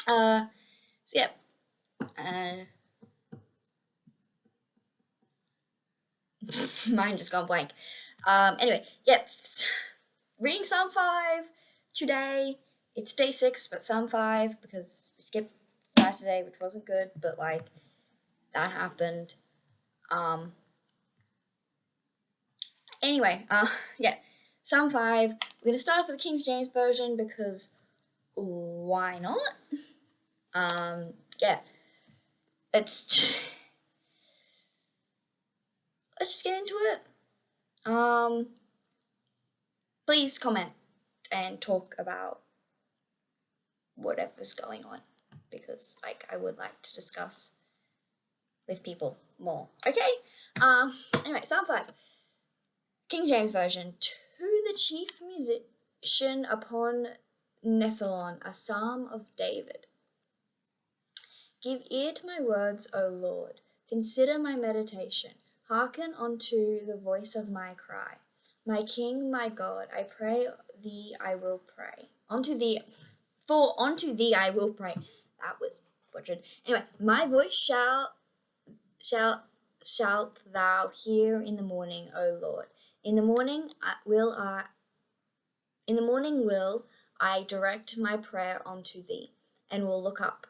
So yeah. Uh, Mine just gone blank. Anyway, yep. Reading Psalm 5 today. It's day 6, but Psalm 5 because we skipped Saturday, which wasn't good, but like that happened. Um, anyway, yeah. Psalm 5. We're going to start off with the King James Version because why not? Yeah. It's. Let's just get into it. Please comment and talk about whatever's going on because like I would like to discuss with people more. Okay. Anyway, Psalm 5. King James Version. To the chief musician upon Nethalon, a psalm of David. Give ear to my words, O Lord. Consider my meditation. Hearken unto the voice of my cry. My King, my God, I pray thee, I will pray. Unto thee I will pray. That was butchered. Anyway, my voice shalt thou hear in the morning, O Lord. In the morning will I direct my prayer unto thee, and will look up.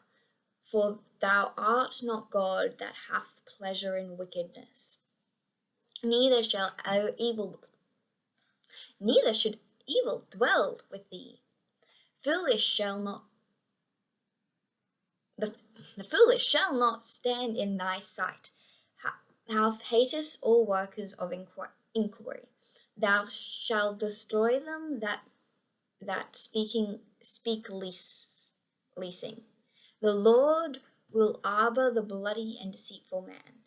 For thou art not God that hath pleasure in wickedness, neither should evil dwell with thee. Foolish shall not the foolish shall not stand in thy sight. Thou hatest all workers of inquiry. Thou shalt destroy them that speak leasing. The Lord will abhor the bloody and deceitful man.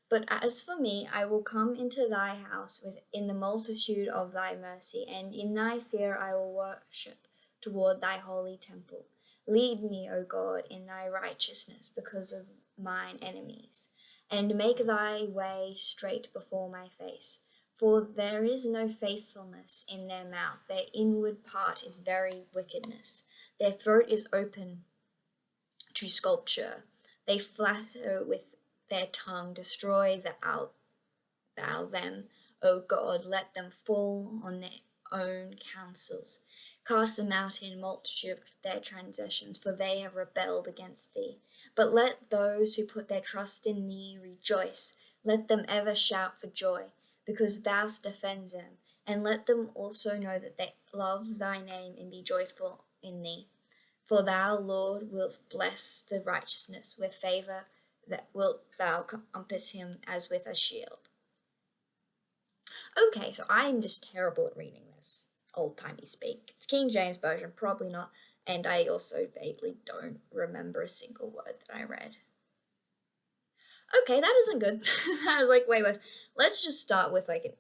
But as for me, I will come into thy house in the multitude of thy mercy, and in thy fear I will worship toward thy holy temple. Lead me, O God, in thy righteousness because of mine enemies, and make thy way straight before my face. For there is no faithfulness in their mouth, their inward part is very wickedness. Their throat is open to sculpture. They flatter with their tongue, destroy thou them, O God, let them fall on their own counsels. Cast them out in multitude of their transgressions, for they have rebelled against thee. But let those who put their trust in thee rejoice. Let them ever shout for joy, because thou defends them. And let them also know that they love thy name and be joyful in thee. For thou, Lord, wilt bless the righteousness with favor, that wilt thou compass him as with a shield. Okay, so I'm just terrible at reading this old-timey speak. It's King James Version, probably not, and I also vaguely don't remember a single word that I read. Okay, that isn't good. That was like way worse. Let's just start with like an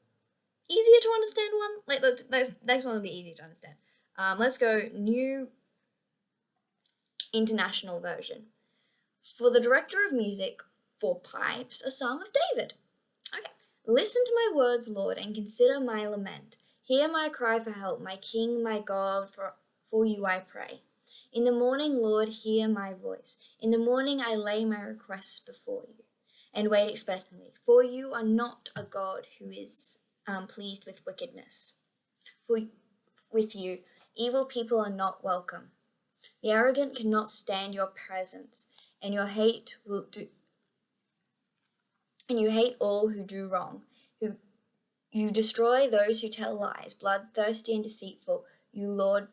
easier to understand one. Like the next one will be easy to understand. Let's go New International Version. For the director of music for pipes, a psalm of David. Okay. Listen to my words, Lord, and consider my lament. Hear my cry for help, my King, my God, for you I pray. In the morning, Lord, hear my voice. In the morning I lay my requests before you and wait expectantly. For you are not a God who is pleased with wickedness. For with you, evil people are not welcome. The arrogant cannot stand your presence, and you hate all who do wrong. You destroy those who tell lies, bloodthirsty and deceitful, you Lord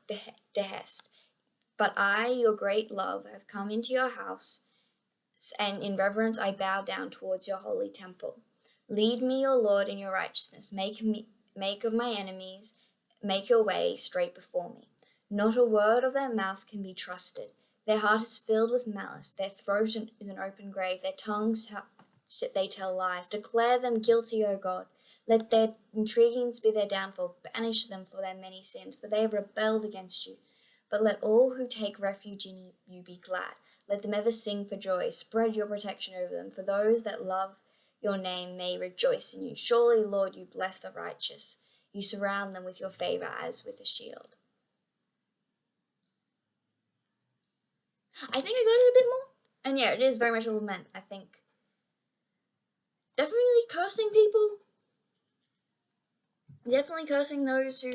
detest. But I, your great love, have come into your house, and in reverence I bow down towards your holy temple. Lead me, O Lord, in your righteousness. Make of my enemies, make your way straight before me. Not a word of their mouth can be trusted. Their heart is filled with malice. Their throat is an open grave. Their tongues they tell lies. Declare them guilty, O God. Let their intriguings be their downfall. Banish them for their many sins, for they have rebelled against you. But let all who take refuge in you be glad. Let them ever sing for joy. Spread your protection over them, for those that love your name may rejoice in you. Surely, Lord, you bless the righteous. You surround them with your favor as with a shield. I think I got it a bit more. And yeah, it is very much a lament, I think. Definitely cursing people. Definitely cursing those who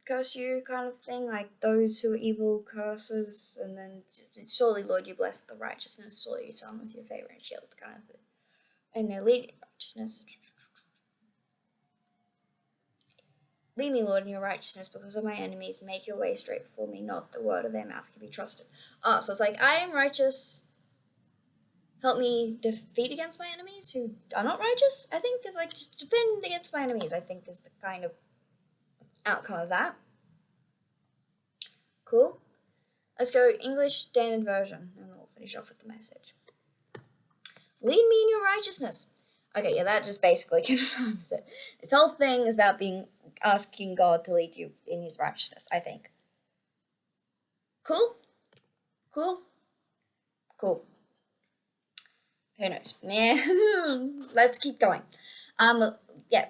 curse you, kind of thing. Like those who are evil curses, and then surely, Lord, you bless the righteousness. Surely you surround them with your favor and shield, kind of thing. And their lead righteousness. Lead me, Lord, in your righteousness because of my enemies. Make your way straight before me. Not the word of their mouth can be trusted. Oh, so it's like, I am righteous. Help me defeat against my enemies who are not righteous, I think, is like, defend against my enemies, I think, is the kind of outcome of that. Cool. Let's go English Standard Version, and then we'll finish off with the message. Lead me in your righteousness. Okay, yeah, that just basically confirms it. This whole thing is about asking God to lead you in his righteousness, I think. Cool? Cool? Cool. Who knows? Yeah. Let's keep going. Yeah.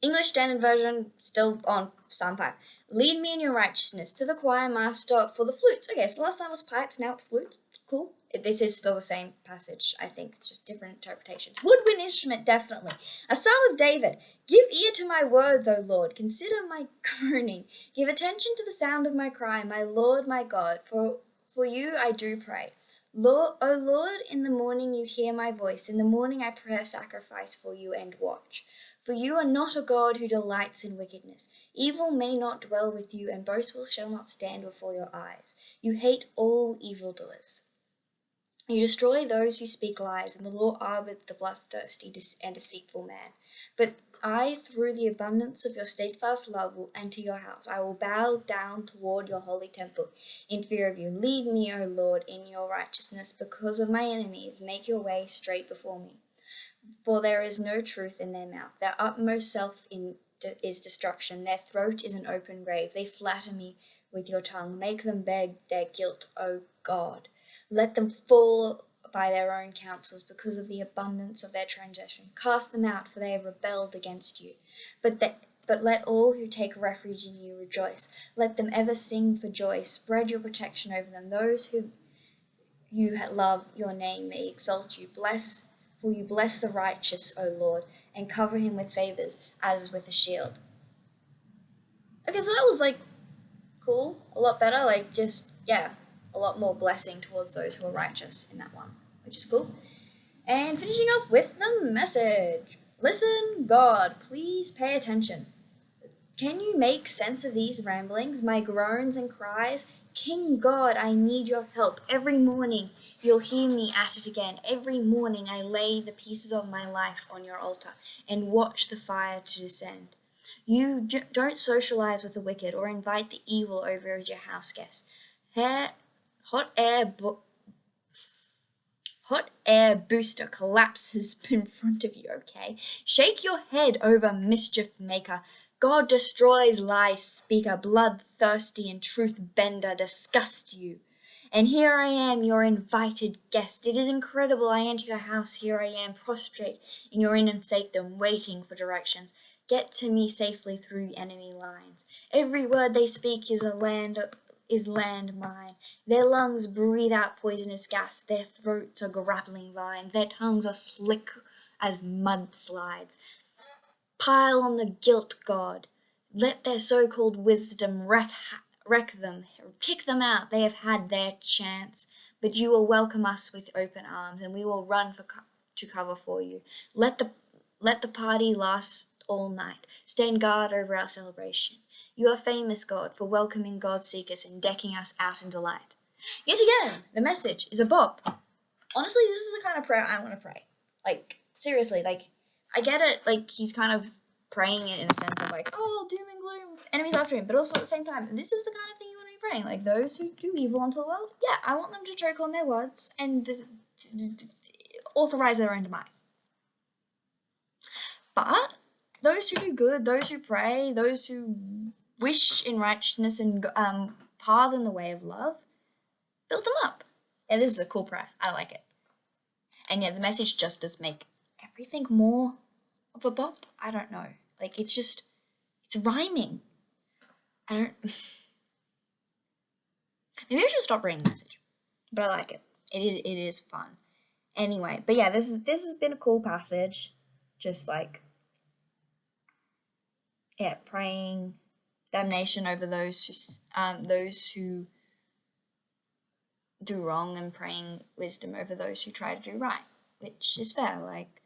English Standard Version, still on Psalm 5. Lead me in your righteousness to the choir master for the flutes. Okay, so last time was pipes, now it's flute. Cool. This is still the same passage, I think. It's just different interpretations. Woodwind instrument, definitely. A psalm of David. Give ear to my words, O Lord. Consider my groaning. Give attention to the sound of my cry, my Lord, my God. For you I do pray. Lord, O Lord, in the morning you hear my voice. In the morning I pray a sacrifice for you and watch. For you are not a God who delights in wickedness. Evil may not dwell with you, and boastful shall not stand before your eyes. You hate all evildoers. You destroy those who speak lies, and the law arbors the bloodthirsty and deceitful man. But I, through the abundance of your steadfast love, will enter your house. I will bow down toward your holy temple in fear of you. Lead me, O Lord, in your righteousness because of my enemies. Make your way straight before me. For there is no truth in their mouth. Their utmost self is destruction. Their throat is an open grave. They flatter me with your tongue. Make them beg their guilt, O God. Let them fall by their own counsels because of the abundance of their transgression. Cast them out, for they have rebelled against you. But let all who take refuge in you rejoice. Let them ever sing for joy. Spread your protection over them. Those who you love your name may exalt you. For you bless the righteous, O Lord, and cover him with favors as with a shield. Okay, so that was like cool, a lot better, like just, yeah, a lot more blessing towards those who are righteous in that one, which is cool. And finishing off with the message. Listen, God, please pay attention. Can you make sense of these ramblings, my groans and cries? King God, I need your help. Every morning you'll hear me at it again. Every morning I lay the pieces of my life on your altar and watch the fire to descend. You don't socialize with the wicked or invite the evil over as your house guests. Hot air booster collapses in front of you, okay? Shake your head over mischief maker. God destroys lie speaker, bloodthirsty and truth bender disgust you. And here I am, your invited guest. It is incredible. I enter your house. Here I am, prostrate in your inner sanctum, waiting for directions. Get to me safely through enemy lines. Every word they speak is landmine. Their lungs breathe out poisonous gas. Their throats are grappling vines. Their tongues are slick as mudslides. Pile on the guilt, God. Let their so-called wisdom wreck them. Kick them out. They have had their chance. But you will welcome us with open arms, and we will run to cover for you. Let the party last all night. Stand guard over our celebration. You are famous, God, for welcoming God's seekers and decking us out in delight. Yet again, the message is a bop. Honestly, this is the kind of prayer I want to pray. Like, seriously, like, I get it, like, he's kind of praying it in a sense of, like, oh, doom and gloom, enemies after him, but also at the same time, this is the kind of thing you want to be praying. Like, those who do evil unto the world, yeah, I want them to choke on their words and authorize their own demise. But those who do good, those who pray, those who wish in righteousness and pardon the way of love, build them up. Yeah, this is a cool prayer. I like it. And yeah, the message just does make everything more of a bop. I don't know. Like, it's rhyming. I don't... Maybe I should stop reading the message. but I like it. It is fun. Anyway, but yeah, this has been a cool passage. Just like, yeah, praying damnation over those who do wrong, and praying wisdom over those who try to do right, which is fair. Like,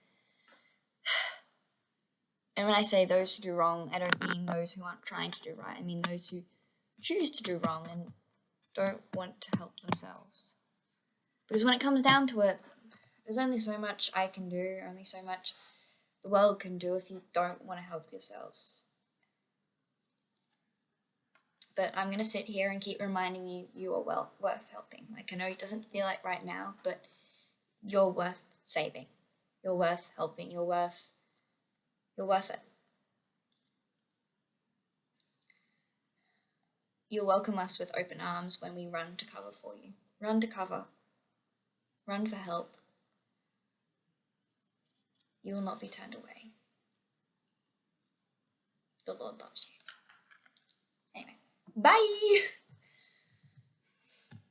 and when I say those who do wrong, I don't mean those who aren't trying to do right. I mean those who choose to do wrong and don't want to help themselves. Because when it comes down to it, there's only so much I can do, only so much the world can do if you don't want to help yourselves. But I'm going to sit here and keep reminding you you are worth helping. Like, I know it doesn't feel like right now, but you're worth saving. You're worth helping. You're worth it. You'll welcome us with open arms when we run to cover for you. Run to cover. Run for help. You will not be turned away. The Lord loves you. Anyway, bye!